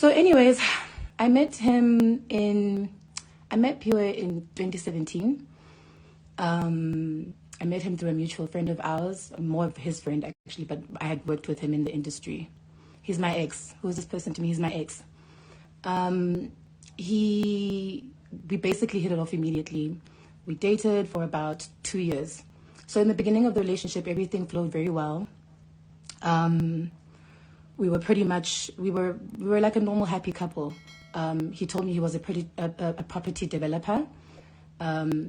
So anyways, I met Phiwe in 2017. I met him through a mutual friend of ours, more of his friend actually, but I had worked with him in the industry. He's my ex. Who is this person to me? He's my ex. We basically hit it off immediately. We dated for about 2 years. So in the beginning of the relationship, everything flowed very well. We were pretty much, we were like a normal happy couple. He told me he was a property developer.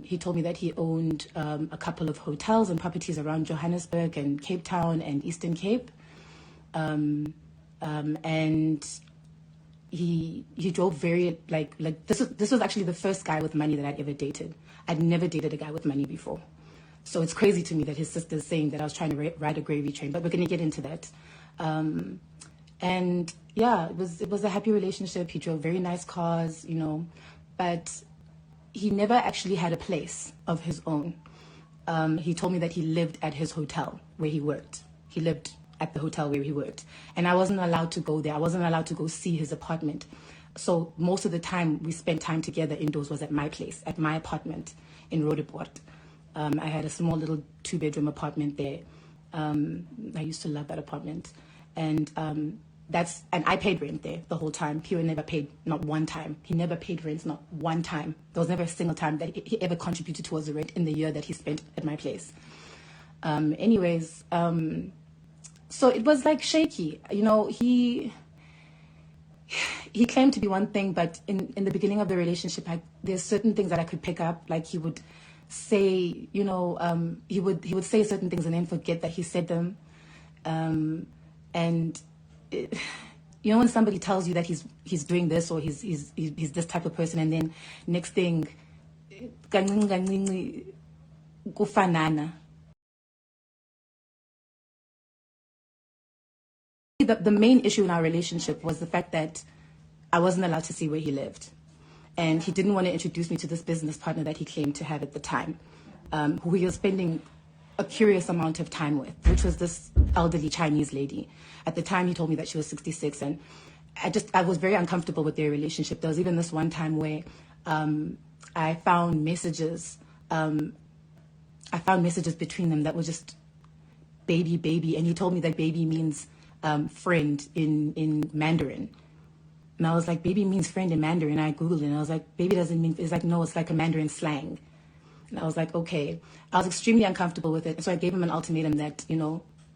He told me that he owned a couple of hotels and properties around Johannesburg and Cape Town and Eastern Cape. And he drove very like this was actually the first guy with money that I'd ever dated. I'd never dated a guy with money before. So it's crazy to me that his sister's saying that I was trying to ride a gravy train, but we're going to get into that. And yeah, it was a happy relationship. He drove very nice cars, but he never actually had a place of his own. He told me that he lived at his hotel where he worked. He lived at the hotel where he worked. And I wasn't allowed to go there. I wasn't allowed to go see his apartment. So most of the time we spent time together indoors was at my place, at my apartment in Roodepoort. I had a small little 2-bedroom apartment there. I used to love that apartment. And I paid rent there the whole time. Phiwe never paid, not one time. He never paid rent, not one time. There was never a single time that he ever contributed towards the rent in the year that he spent at my place. So it was like shaky. He claimed to be one thing, but in the beginning of the relationship, there's certain things that I could pick up. Like he would say, he would say certain things and then forget that he said them. When somebody tells you that he's doing this or he's this type of person, and then next thing, kufanana. The main issue in our relationship was the fact that I wasn't allowed to see where he lived. And he didn't want to introduce me to this business partner that he claimed to have at the time, who he was spending a curious amount of time with, which was this elderly Chinese lady. At the time, he told me that she was 66, and I was very uncomfortable with their relationship. There was even this one time where I found messages between them that were just baby, and he told me that baby means friend in Mandarin. And I was like, baby means friend in Mandarin. I Googled it and I was like, baby doesn't mean, it's like, no, it's like a Mandarin slang. And I was like, okay. I was extremely uncomfortable with it. So I gave him an ultimatum that,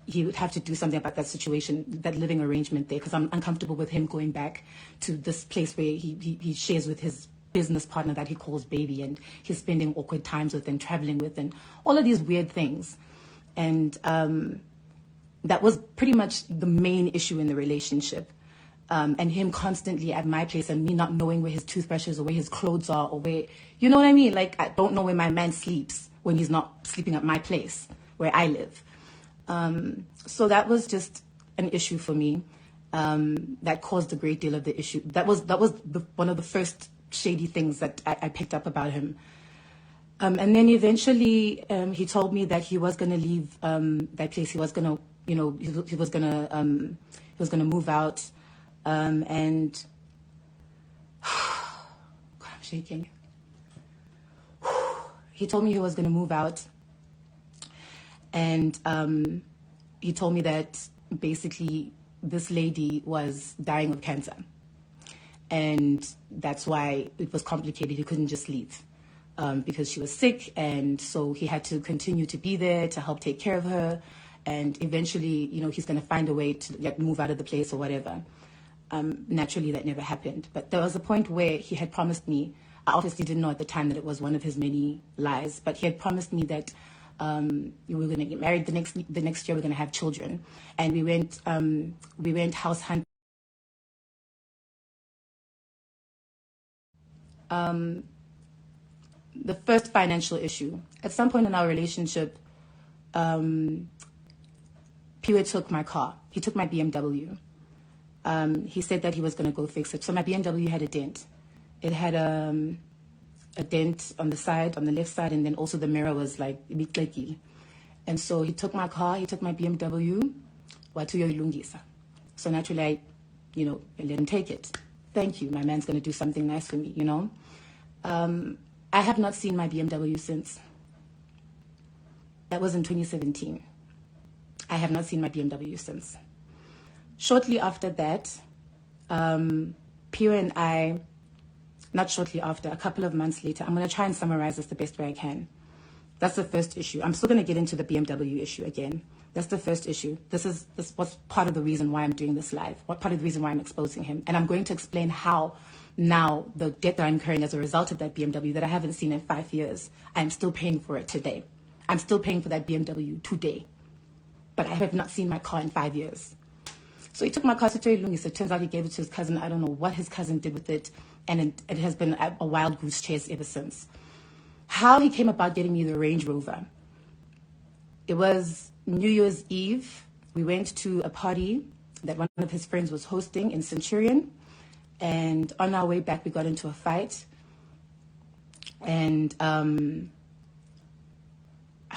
he would have to do something about that situation, that living arrangement there, because I'm uncomfortable with him going back to this place where he shares with his business partner that he calls baby, and he's spending awkward times with and traveling with and all of these weird things. And that was pretty much the main issue in the relationship. And him constantly at my place and me not knowing where his toothbrush is or where his clothes are or where, you know what I mean? Like, I don't know where my man sleeps when he's not sleeping at my place where I live. So that was just an issue for me. That caused a great deal of the issue. That was one of the first shady things that I picked up about him. And then eventually, he told me that he was going to leave, that place. He was going to, he was going to move out. And God, I'm shaking. He told me he was going to move out. And he told me that basically this lady was dying of cancer. And that's why it was complicated. He couldn't just leave because she was sick. And so he had to continue to be there to help take care of her. And eventually, he's going to find a way to move out of the place or whatever. Naturally, that never happened. But there was a point where he had promised me, I obviously didn't know at the time that it was one of his many lies, but he had promised me that we were going to get married the next year, we're going to have children. And we went house hunting. The first financial issue. At some point in our relationship, Phiwe took my car. He took my BMW. He said that he was going to go fix it. So my BMW had a dent. It had a dent on the side, on the left side, and then also the mirror was like clicky. And so he took my car, he took my BMW, so naturally I let him take it. thank you. My man's going to do something nice for me, you know. I have not seen my BMW since. That was in 2017. I have not seen my BMW since. Shortly after that, Phiwe and I, not shortly after, a couple of months later, I'm going to try and summarize this the best way I can. That's the first issue. I'm still going to get into the BMW issue again. That's the first issue. This was part of the reason why I'm doing this live, what part of the reason why I'm exposing him. And I'm going to explain how now the debt that I'm incurring as a result of that BMW that I haven't seen in 5 years, I'm still paying for it today. I'm still paying for that BMW today. But I have not seen my car in 5 years. So he took my car to Lungis. It turns out he gave it to his cousin. I don't know what his cousin did with it. And it has been a wild goose chase ever since. How he came about getting me the Range Rover. It was New Year's Eve. We went to a party that one of his friends was hosting in Centurion. And on our way back, we got into a fight. And I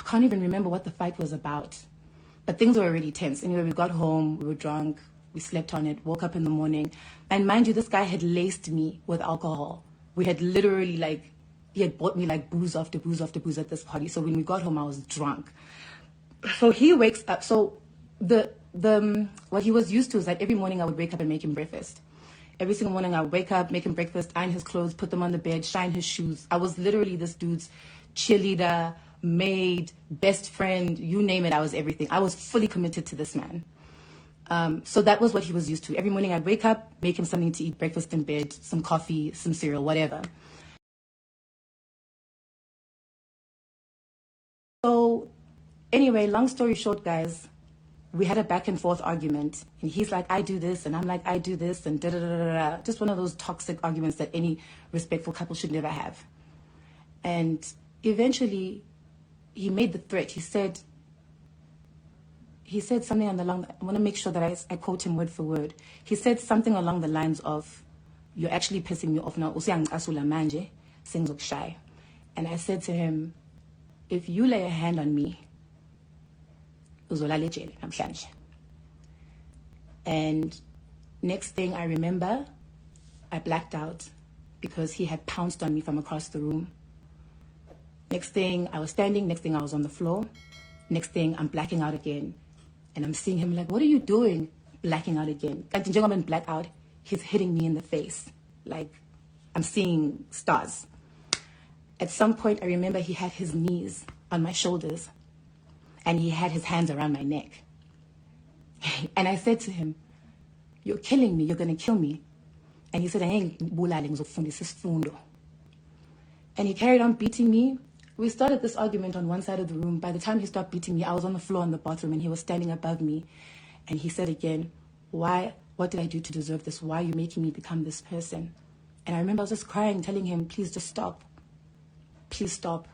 can't even remember what the fight was about. But things were already tense. Anyway, we got home, we were drunk, we slept on it, woke up in the morning. And mind you, this guy had laced me with alcohol. We had literally he had bought me booze after booze after booze at this party. So when we got home, I was drunk. So he wakes up. So what he was used to is that every morning I would wake up and make him breakfast. Every single morning I would wake up, make him breakfast, iron his clothes, put them on the bed, shine his shoes. I was literally this dude's cheerleader, maid, best friend, you name it, I was everything. I was fully committed to this man. So that was what he was used to. Every morning I'd wake up, make him something to eat, breakfast in bed, some coffee, some cereal, whatever. So anyway, long story short, guys, we had a back and forth argument. And he's like, I do this, and I'm like, I do this, and da-da-da-da-da. Just one of those toxic arguments that any respectful couple should never have. And eventually, he made the threat. He said something I want to make sure that I quote him word for word. He said something along the lines of, you're actually pissing me off now. And I said to him, if you lay a hand on me, and next thing I remember, I blacked out because he had pounced on me from across the room. Next thing I was standing, next thing I was on the floor. Next thing I'm blacking out again. And I'm seeing him like, what are you doing? Blacking out again. Like the gentleman black out, he's hitting me in the face. Like I'm seeing stars. At some point I remember he had his knees on my shoulders and he had his hands around my neck. And I said to him, you're killing me, you're gonna kill me. And he said, and he carried on beating me. We started this argument on one side of the room. By the time he stopped beating me, I was on the floor in the bathroom and he was standing above me. And he said again, what did I do to deserve this? Why are you making me become this person? And I remember I was just crying, telling him, please just stop. Please stop.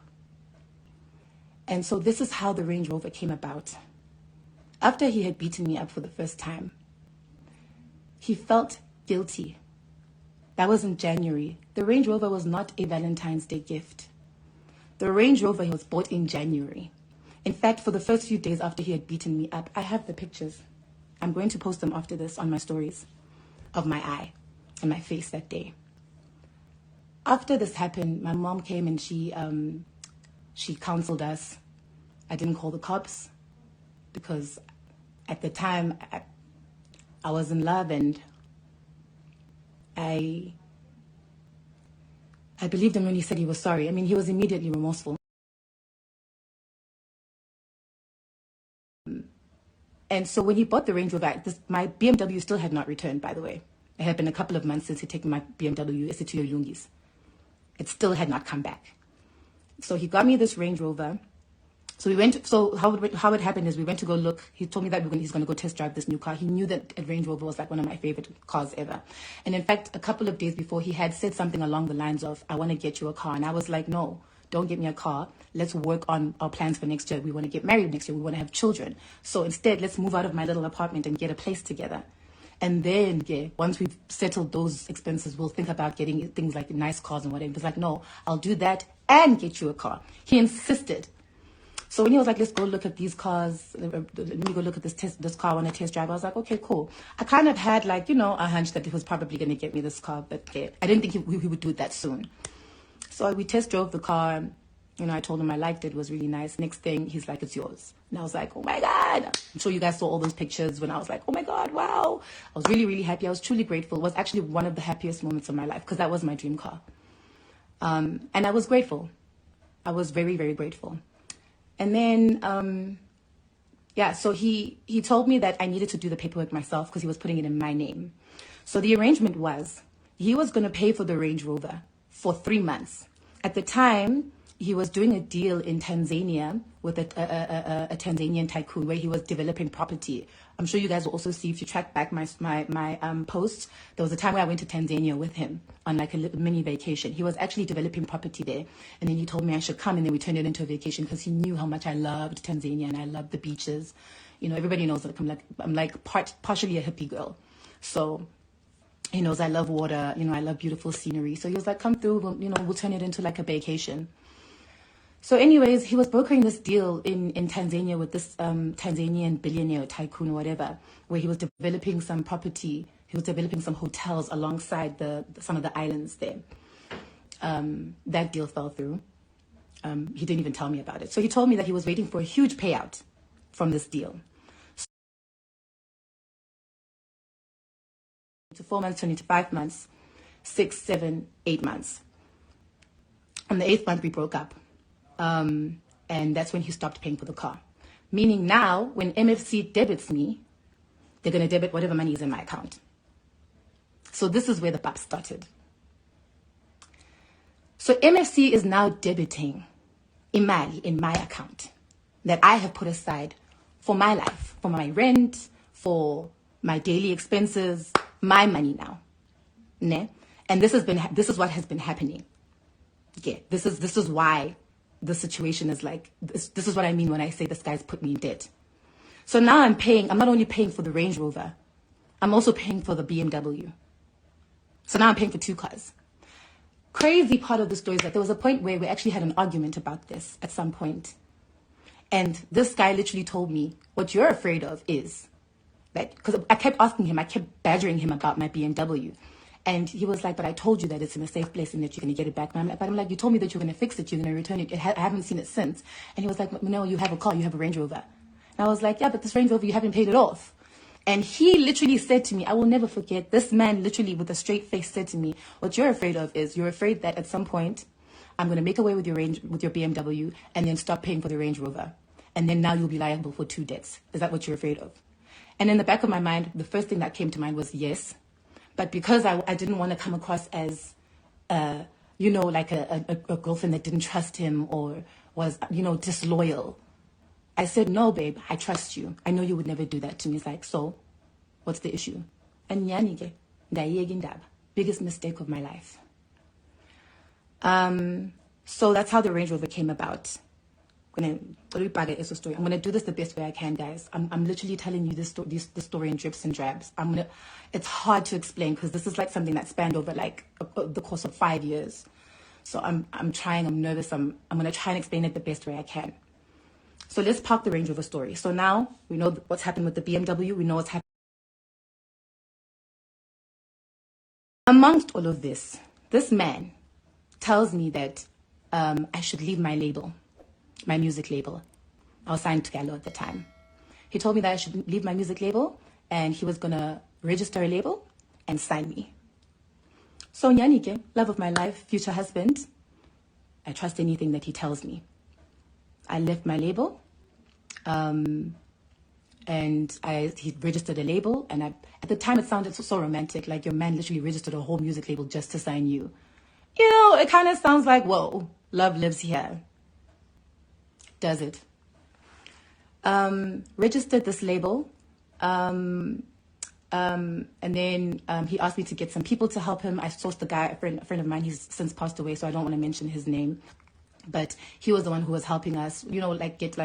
And so this is how the Range Rover came about. After he had beaten me up for the first time, he felt guilty. That was in January. The Range Rover was not a Valentine's Day gift. The Range Rover was bought in January. In fact, for the first few days after he had beaten me up, I have the pictures. I'm going to post them after this on my stories of my eye and my face that day. After this happened, my mom came and she counseled us. I didn't call the cops because at the time I was in love and I believed him when he said he was sorry. I mean, he was immediately remorseful. And so when he bought the Range Rover, my BMW still had not returned, by the way. It had been a couple of months since he'd taken my BMW to Lungis. It still had not come back. So he got me this Range Rover. So how it happened is we went to go look. He told me that he's going to go test drive this new car. He knew that a Range Rover was like one of my favorite cars ever. And in fact, a couple of days before, he had said something along the lines of, I want to get you a car. And I was like, no, don't get me a car. Let's work on our plans for next year. We want to get married next year. We want to have children. So instead, let's move out of my little apartment and get a place together. And then, once we've settled those expenses, we'll think about getting things like nice cars and whatever. He was like, no, I'll do that and get you a car. He insisted. So when he was like, let's go look at these cars, let me go look at this car on a test drive, I was like, okay, cool. I kind of had like, a hunch that he was probably going to get me this car, but I didn't think he would do it that soon. So we test drove the car. I told him I liked it. It was really nice. Next thing, he's like, it's yours. And I was like, oh my God. I'm sure you guys saw all those pictures when I was like, oh my God, wow. I was really, really happy. I was truly grateful. It was actually one of the happiest moments of my life because that was my dream car. And I was grateful. I was very, very grateful. And then, so he told me that I needed to do the paperwork myself because he was putting it in my name. So the arrangement was he was going to pay for the Range Rover for 3 months. At the time, he was doing a deal in Tanzania with a Tanzanian tycoon where he was developing property. I'm sure you guys will also see if you track back my posts. There was a time where I went to Tanzania with him on like a little mini vacation. He was actually developing property there, and then he told me I should come, and then we turned it into a vacation because he knew how much I loved Tanzania and I loved the beaches. Everybody knows that I'm like partially a hippie girl, so he knows I love water. I love beautiful scenery. So he was like, come through. We'll turn it into like a vacation. So anyways, he was brokering this deal in Tanzania with this Tanzanian billionaire tycoon or whatever, where he was developing some property. He was developing some hotels alongside some of the islands there. That deal fell through. He didn't even tell me about it. So he told me that he was waiting for a huge payout from this deal. To 4 months, turning to 5 months, 6, 7, 8 months. On the 8th month, we broke up. And that's when he stopped paying for the car. Meaning now, when MFC debits me, they're going to debit whatever money is in my account. So this is where the bump started. So MFC is now debiting imali in my account that I have put aside for my life, for my rent, for my daily expenses, my money now. Ne? And this is what has been happening. Yeah, this is why the situation is like this. This is what I mean when I say this guy's put me in debt. So now I'm not only paying for the Range Rover, I'm also paying for the BMW. So now I'm paying for 2 cars. Crazy part of the story is that there was a point where we actually had an argument about this at some point. And this guy literally told me, what you're afraid of is that, because I kept asking him, I kept badgering him about my BMW. And he was like, but I told you that it's in a safe place and that you're going to get it back. But I'm like, you told me that you're going to fix it. You're going to return it. I haven't seen it since. And he was like, no, you have a car. You have a Range Rover. And I was like, yeah, but this Range Rover, you haven't paid it off. And he literally said to me, I will never forget, this man literally with a straight face said to me, what you're afraid of is you're afraid that at some point I'm going to make away with your BMW and then stop paying for the Range Rover. And then now you'll be liable for 2 debts. Is that what you're afraid of? And in the back of my mind, the first thing that came to mind was yes. But because I didn't want to come across as, like a girlfriend that didn't trust him or was, disloyal, I said, no, babe, I trust you. I know you would never do that to me. He's like, so what's the issue? And biggest mistake of my life. So that's how the Range Rover came about. I'm going to do this the best way I can, guys. I'm literally telling you this story in drips and drabs. It's hard to explain because this is like something that spanned over like the course of 5 years. So I'm trying, I'm nervous. I'm going to try and explain it the best way I can. So let's park the Range Rover story. So now we know what's happened with the BMW. We know what's happened. Amongst all of this, this man tells me that I should leave my label. My music label. I was signed to Gallo at the time. He told me that I should leave my music label and he was going to register a label and sign me. So Nyanike, love of my life, future husband, I trust anything that he tells me. I left my label and he registered a label, and at the time it sounded so romantic, like your man literally registered a whole music label just to sign you. It kind of sounds like, whoa, love lives here. Does it? Registered this label, and then he asked me to get some people to help him. I sourced the guy, a friend of mine. He's since passed away, so I don't want to mention his name, but he was the one who was helping us. Get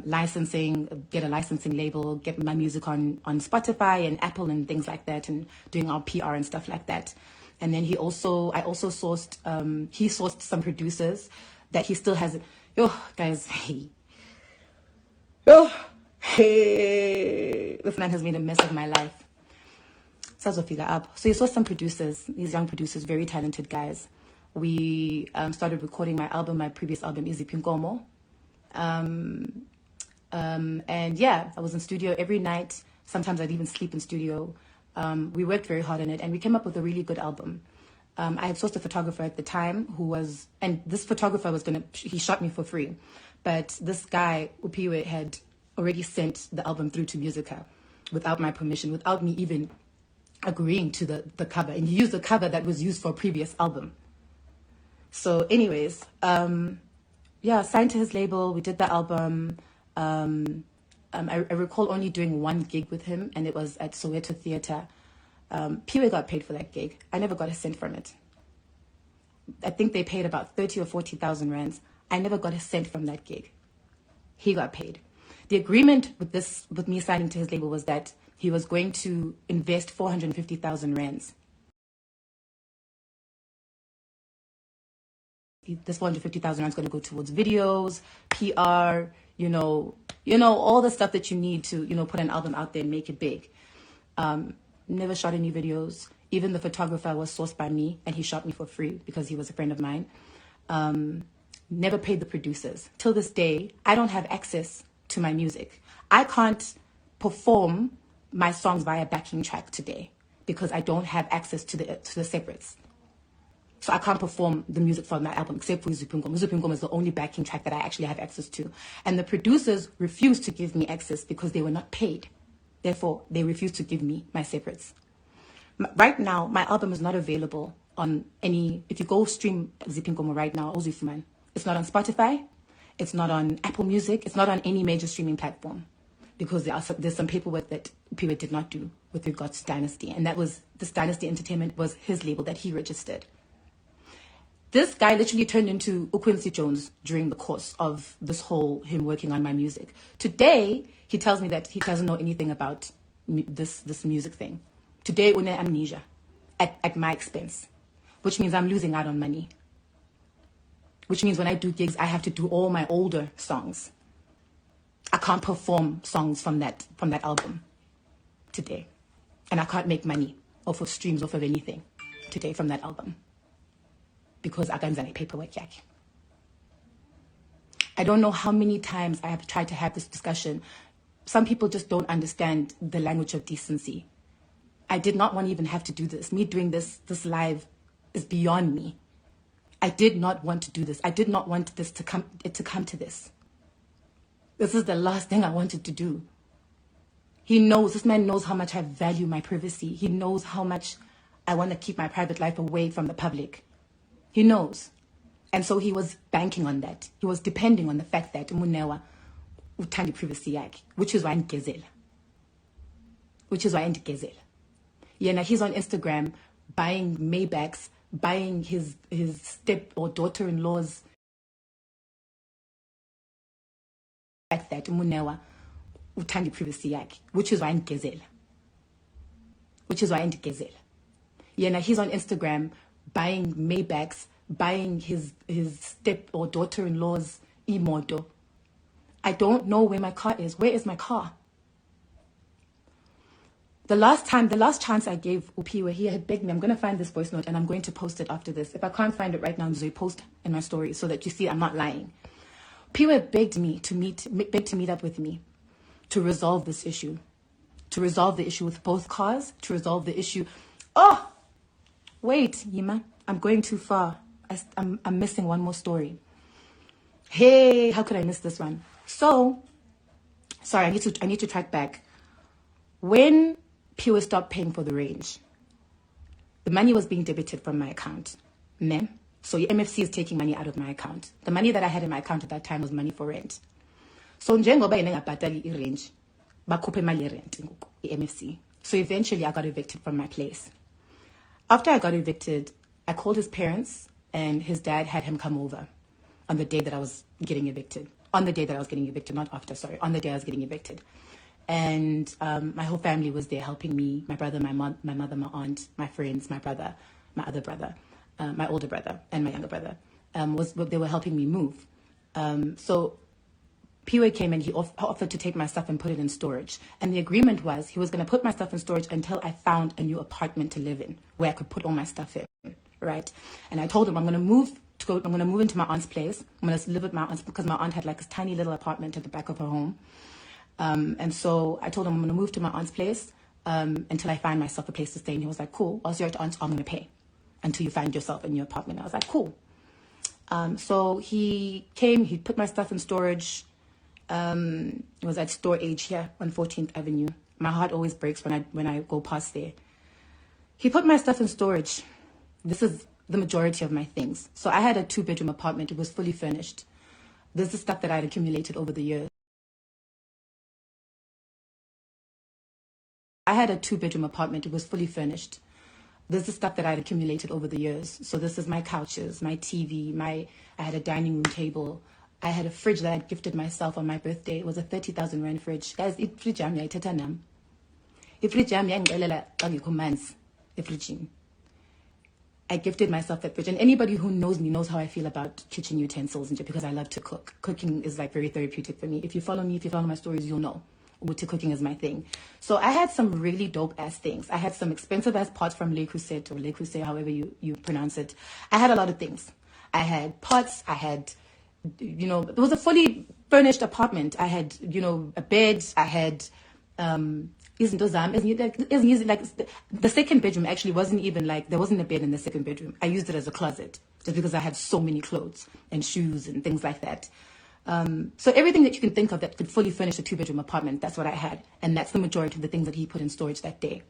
licensing, get a licensing label, get my music on Spotify and Apple and things like that, and doing our PR and stuff like that. And then I also sourced. He sourced some producers that he still has. Oh, guys, hey. Oh, hey. This man has made a mess of my life. So you saw some producers, these young producers, very talented guys. We started recording my previous album, Izzy Pinkomo. And yeah, I was in studio every night. Sometimes I'd even sleep in studio. We worked very hard on it, and we came up with a really good album. I had sourced a photographer at the time and this photographer he shot me for free. But this guy, Phiwe, had already sent the album through to Musica without my permission, without me even agreeing to the cover. And he used the cover that was used for a previous album. So anyways, signed to his label. We did the album. I recall only doing one gig with him, and it was at Soweto Theatre. Phiwe got paid for that gig. I never got a cent from it. I think they paid about 30 or 40,000 rands. I never got a cent from that gig. He got paid. The agreement with me signing to his label was that he was going to invest 450,000 rands. This 450,000 rands is going to go towards videos, PR, all the stuff that you need to, put an album out there and make it big. Never shot any videos. Even the photographer was sourced by me, and he shot me for free because he was a friend of mine. Never paid the producers. Till this day, I don't have access to my music. I can't perform my songs via backing track today because I don't have access to the separates. So I can't perform the music for my album except for Zupungom. Zupungom is the only backing track that I actually have access to. And the producers refused to give me access because they were not paid. Therefore, they refused to give me my separates. Right now, my album is not available on if you go stream Zipinkomo right now, Ozufuman, it's not on Spotify, it's not on Apple Music, it's not on any major streaming platform because there's some paperwork that Phiwe did not do with regards to Dynasty. And this Dynasty Entertainment was his label that he registered. This guy literally turned into Quincy Jones during the course of this whole him working on my music. Today, he tells me that he doesn't know anything about this music thing. Today, une amnesia at my expense, which means I'm losing out on money. Which means when I do gigs, I have to do all my older songs. I can't perform songs from that album today. And I can't make money off of streams, off of anything today from that album. Because I can't paperwork yak. I don't know how many times I have tried to have this discussion. Some people just don't understand the language of decency. I did not want to even have to do this. Me doing this live is beyond me. I did not want to do this. I did not want this to come to this. This is the last thing I wanted to do. This man knows how much I value my privacy. He knows how much I want to keep my private life away from the public. He knows. And so he was banking on that. He was depending on the fact that Moneoa uthanda privacy yakhe, which is why ngigezela. Yeah, he's on Instagram buying Maybachs, buying his step or daughter-in-law's fact that Moneoa uthanda privacy yakhe, which is why ngigezela. Yeah, he's on Instagram buying Maybachs, buying his step or daughter-in-law's imoto. I don't know where my car is. Where is my car? The last chance I gave Phiwe, he had begged me, I'm going to find this voice note and I'm going to post it after this. If I can't find it right now, I'm going to post in my story so that you see I'm not lying. Phiwe begged me to meet up with me to resolve this issue. To resolve the issue with both cars, to resolve the issue. Oh! Wait, Yima, I'm going too far. I'm missing one more story. Hey, how could I miss this one? So, sorry, I need to track back. When Phiwe stopped paying for the range, the money was being debited from my account. So your MFC is taking money out of my account. The money that I had in my account at that time was money for rent. So njengoba yena ngabhatali i-range, bakhuphe imali ye-rent i-MFC. So eventually I got evicted from my place. After I got evicted, I called his parents and his dad had him come over on the day that I was getting evicted. On the day that I was getting evicted, not after, sorry. On the day I was getting evicted. And my whole family was there helping me. My brother, my mother, my aunt, my friends, my brother, my other brother, my older brother, and my younger brother. They were helping me move. So Phiwe came and he offered to take my stuff and put it in storage. And the agreement was he was going to put my stuff in storage until I found a new apartment to live in where I could put all my stuff in, right? And I told him I'm going to move into my aunt's place. I'm going to live with my aunt because my aunt had like this tiny little apartment at the back of her home. And so I told him I'm going to move to my aunt's place until I find myself a place to stay. And he was like, cool, whilst you're at aunt's, I'm going to pay until you find yourself a new apartment. I was like, cool. So he came, he put my stuff in storage. It was at Store Age here on 14th Avenue. My heart always breaks when I go past there. He put my stuff in storage. This is the majority of my things. So I had a 2-bedroom apartment. It was fully furnished. This is stuff that I had accumulated over the years. I had a 2-bedroom apartment. It was fully furnished. This is stuff that I had accumulated over the years. So this is my couches, my TV, I had a dining room table. I had a fridge that I'd gifted myself on my birthday. It was a 30,000 rand fridge. Guys, ifridge yami ayithatha nami. Ifridge yami yangiqelela xa ngikho manzi efridgini. I gifted myself that fridge. And anybody who knows me knows how I feel about kitchen utensils, because I love to cook. Cooking is like very therapeutic for me. If you follow my stories, you'll know. Cooking is my thing. So I had some really dope ass things. I had some expensive ass pots from Le Creuset, or Le Creuset, however you pronounce it. I had a lot of things. I had pots. I had, it was a fully furnished apartment. I had, a bed. I had, the second bedroom actually wasn't even like, there wasn't a bed in the second bedroom. I used it as a closet just because I had so many clothes and shoes and things like that. So everything that you can think of that could fully furnish a 2-bedroom apartment, that's what I had. And that's the majority of the things that he put in storage that day.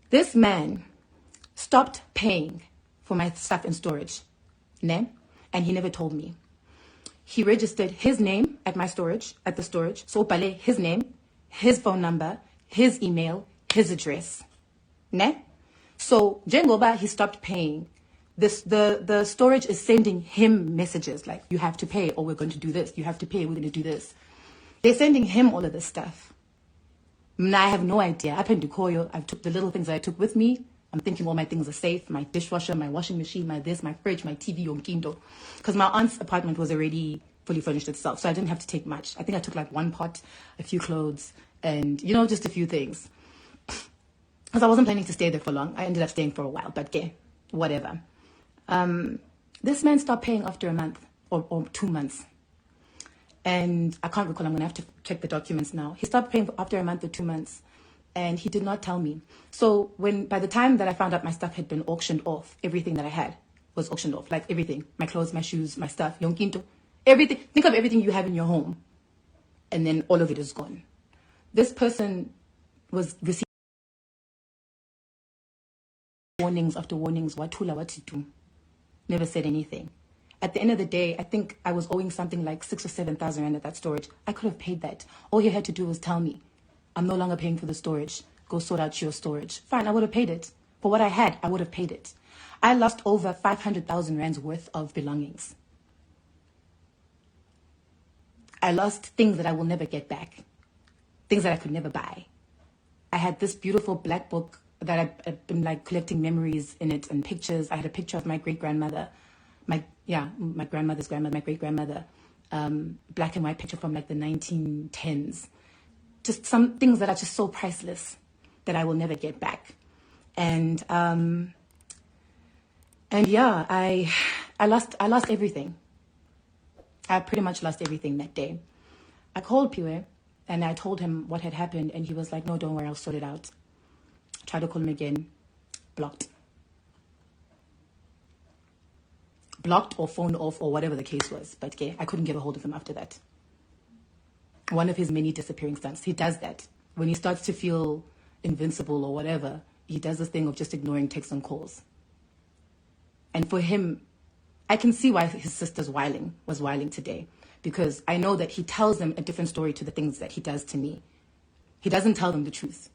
This man stopped paying for my stuff in storage, and he never told me. He registered his name at the storage. So Bale, his name, his phone number, his email, his address. So Jengoba, he stopped paying. The storage is sending him messages like, you have to pay or we're going to do this. You have to pay, we're going to do this. They're sending him all of this stuff. Now I have no idea. I took the little things that I took with me. I'm thinking all my things are safe. My dishwasher, my washing machine, my fridge, my TV, yonkindo. Because my aunt's apartment was already fully furnished itself. So I didn't have to take much. I think I took like one pot, a few clothes, and, just a few things. Because I wasn't planning to stay there for long. I ended up staying for a while, but whatever. This man stopped paying after a month or 2 months. And I can't recall, I'm going to have to check the documents now. He stopped paying after a month or 2 months. And he did not tell me. So by the time that I found out my stuff had been auctioned off, everything that I had was auctioned off. Like everything, my clothes, my shoes, my stuff, yonkinto, everything. Think of everything you have in your home. And then all of it is gone. This person was receiving warnings after warnings. Watula, what to do? Never said anything. At the end of the day, I think I was owing something like 6,000 or 7,000 rand at that storage. I could have paid that. All he had to do was tell me, I'm no longer paying for the storage. Go sort out your storage. Fine, I would have paid it. For what I had, I would have paid it. I lost over 500,000 rands worth of belongings. I lost things that I will never get back. Things that I could never buy. I had this beautiful black book that I've been like collecting memories in it and pictures. I had a picture of my great-grandmother, my grandmother's grandmother, my great-grandmother, black and white picture from like the 1910s. Just some things that are just so priceless that I will never get back. And yeah, I lost everything. I pretty much lost everything that day. I called Phiwe and I told him what had happened, and he was like, no, don't worry, I'll sort it out. Tried to call him again, blocked or phone off or whatever the case was. But I couldn't get a hold of him after that. One of his many disappearing stunts. He does that. When he starts to feel invincible or whatever, he does this thing of just ignoring texts and calls. And for him, I can see why his sister's was whiling today. Because I know that he tells them a different story to the things that he does to me. He doesn't tell them the truth.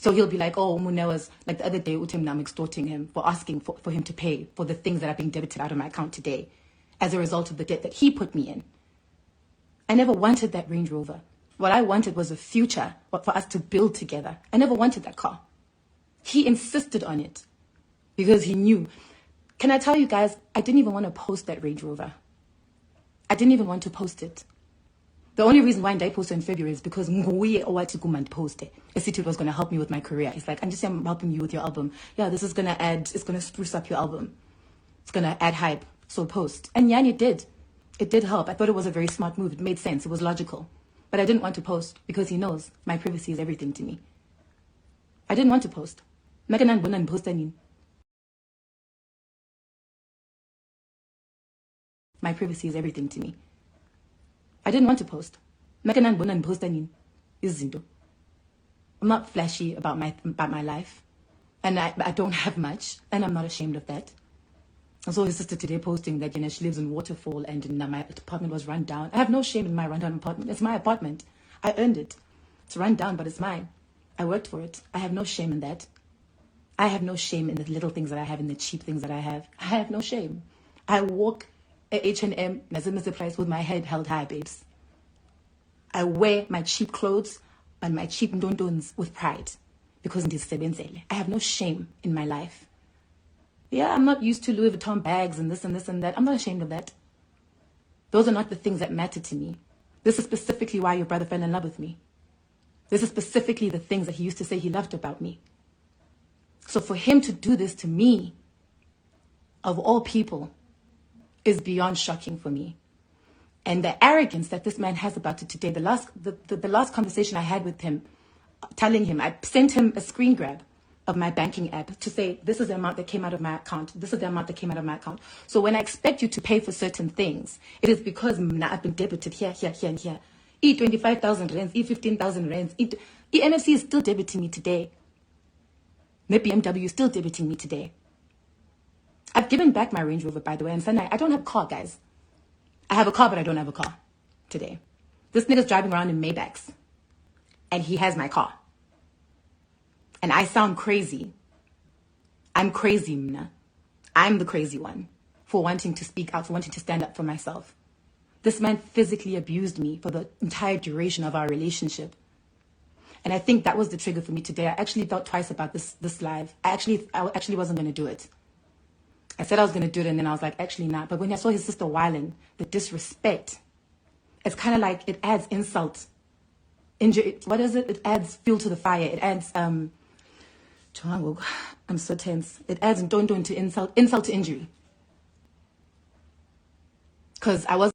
So he'll be like, oh, Moneoa's, like the other day, I'm extorting him for asking for him to pay for the things that are being debited out of my account today as a result of the debt that he put me in. I never wanted that Range Rover. What I wanted was a future for us to build together. I never wanted that car. He insisted on it because he knew. Can I tell you guys, I didn't even want to post that Range Rover. I didn't even want to post it. The only reason why I posted in February is because nguye owathi kumand post it. It was going to help me with my career. It's like, I'm helping you with your album. Yeah, this is going to it's going to spruce up your album. It's going to add hype. So post. And yeah, it did. It did help. I thought it was a very smart move. It made sense. It was logical. But I didn't want to post because he knows my privacy is everything to me. I didn't want to post. My privacy is everything to me. I didn't want to post. I'm not flashy about my life. And I don't have much. And I'm not ashamed of that. I saw his sister today posting that, she lives in Waterfall and my apartment was run down. I have no shame in my rundown apartment. It's my apartment. I earned it. It's run down, but it's mine. I worked for it. I have no shame in that. I have no shame in the little things that I have, in the cheap things that I have. I have no shame. I walk at H&M, Mr. Price, with my head held high, babes. I wear my cheap clothes and my cheap ndondons with pride because I have no shame in my life. Yeah, I'm not used to Louis Vuitton bags and this and this and that. I'm not ashamed of that. Those are not the things that matter to me. This is specifically why your brother fell in love with me. This is specifically the things that he used to say he loved about me. So for him to do this to me, of all people, is beyond shocking for me. And the arrogance that this man has about it today, the last conversation I had with him, telling him, I sent him a screen grab of my banking app to say, this is the amount that came out of my account. This is the amount that came out of my account. So when I expect you to pay for certain things, it is because I've been debited here, here, here, and here. 25,000 rands, 15,000 rands. NFC is still debiting me today. My BMW is still debiting me today. I've given back my Range Rover, by the way, and Sunday, I don't have a car, guys. I have a car, but I don't have a car today. This nigga's driving around in Maybachs, and he has my car. And I sound crazy. I'm crazy, Mna. I'm the crazy one for wanting to speak out, for wanting to stand up for myself. This man physically abused me for the entire duration of our relationship. And I think that was the trigger for me today. I actually thought twice about this live. I actually wasn't going to do it. I said I was going to do it, and then I was like, actually not. But when I saw his sister Wylan, the disrespect, it's kind of like it adds insult. What is it? It adds fuel to the fire. It adds, I'm so tense. It adds don't to insult to injury. Because I was